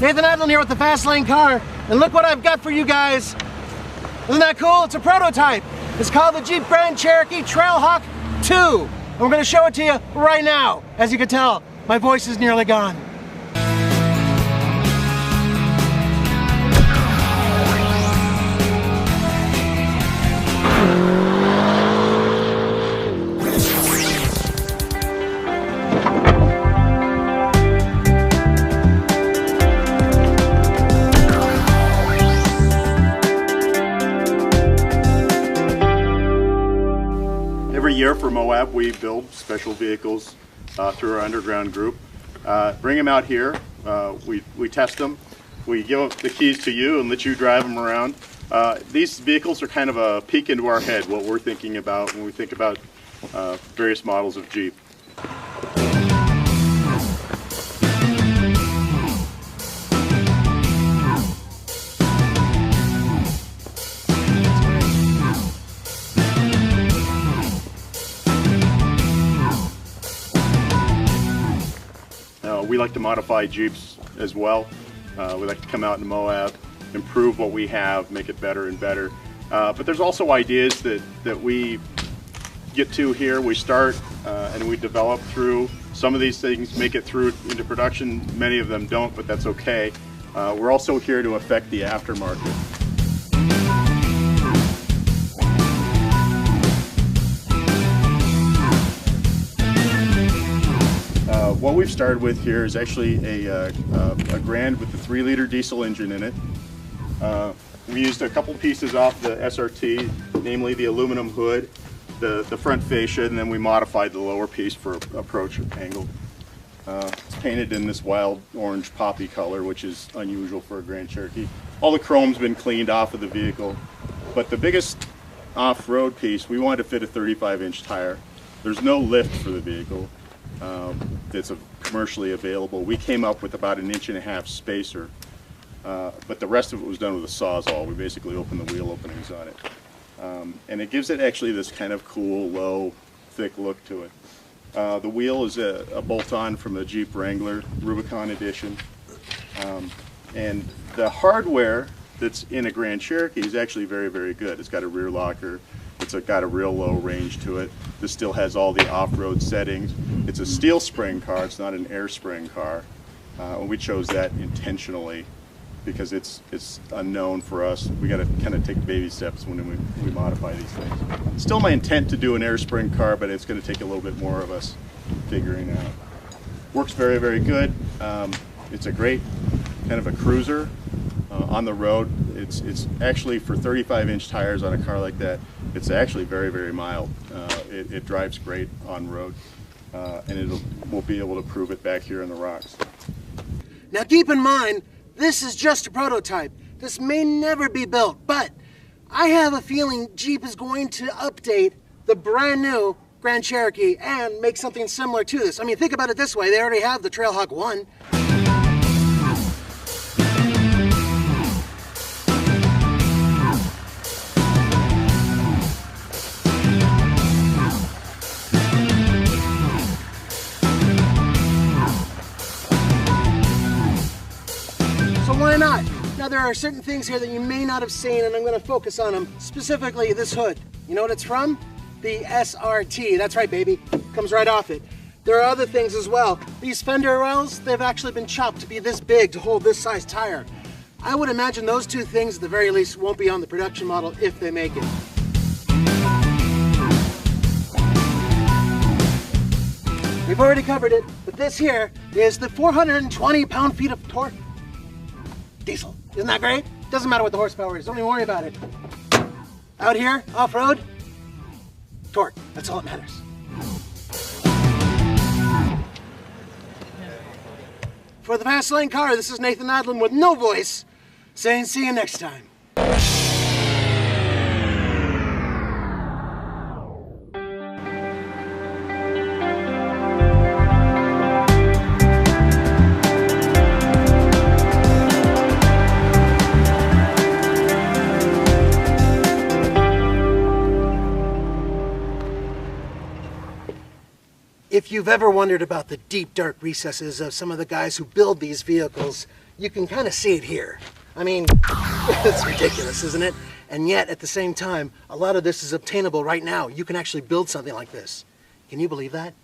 Nathan Adlin here with the Fast Lane car, and look what I've got for you guys. Isn't that cool? It's a prototype. It's called the Jeep Grand Cherokee TrailHawk 2. And we're going to show it to you right now. As you can tell, my voice is nearly gone. Every year for Moab, we build special vehicles through our underground group. Bring them out here, we test them, we give the keys to you and let you drive them around. These vehicles are kind of a peek into our head, what we're thinking about when we think about various models of Jeep. We like to modify Jeeps as well. We like to come out in Moab, improve what we have, make it better and better. But there's also ideas that we get to here. We start and we develop through. Some of these things make it through into production. Many of them don't, but that's okay. We're also here to affect the aftermarket. What we've started with here is actually a Grand with the 3-liter diesel engine in it. We used a couple pieces off the SRT, namely the aluminum hood, the front fascia, and then we modified the lower piece for approach angle. It's painted in this wild orange poppy color, which is unusual for a Grand Cherokee. All the chrome's been cleaned off of the vehicle, but the biggest off-road piece, we wanted to fit a 35-inch tire. There's no lift for the vehicle. That's commercially available. We came up with about 1.5 inch spacer, but the rest of it was done with a Sawzall. We basically opened the wheel openings on it. And it gives it actually this kind of cool, low, thick look to it. The wheel is a bolt-on from the Jeep Wrangler Rubicon Edition. And the hardware that's in a Grand Cherokee is actually very, very good. It's got a rear locker. It's got a real low range to it. This still has all the off-road settings. It's a steel spring car, it's not an air spring car. And we chose that intentionally because it's unknown for us. We got to kind of take baby steps when we modify these things. It's still my intent to do an air spring car, but it's going to take a little bit more of us figuring out. Works very, very good. It's a great kind of a cruiser on the road. It's actually, for 35-inch tires on a car like that, it's actually very, very mild. It drives great on road, and we'll be able to prove it back here in the rocks. Now keep in mind, this is just a prototype. This may never be built, but I have a feeling Jeep is going to update the brand new Grand Cherokee and make something similar to this. I mean, think about it this way, they already have the TrailHawk 1. Why not? Now there are certain things here that you may not have seen, and I'm going to focus on them. Specifically this hood. You know what it's from? The SRT. That's right, baby. Comes right off it. There are other things as well. These fender wells, they've actually been chopped to be this big to hold this size tire. I would imagine those two things at the very least won't be on the production model if they make it. We've already covered it, but this here is the 420 pound-feet of torque. Diesel. Isn't that great? Doesn't matter what the horsepower is. Don't even worry about it. Out here, off-road, torque. That's all that matters. For the Fast Lane car, this is Nathan Adlin with no voice, saying see you next time. If you've ever wondered about the deep, dark recesses of some of the guys who build these vehicles, you can kind of see it here. I mean, it's ridiculous, isn't it? And yet, at the same time, a lot of this is obtainable right now. You can actually build something like this. Can you believe that?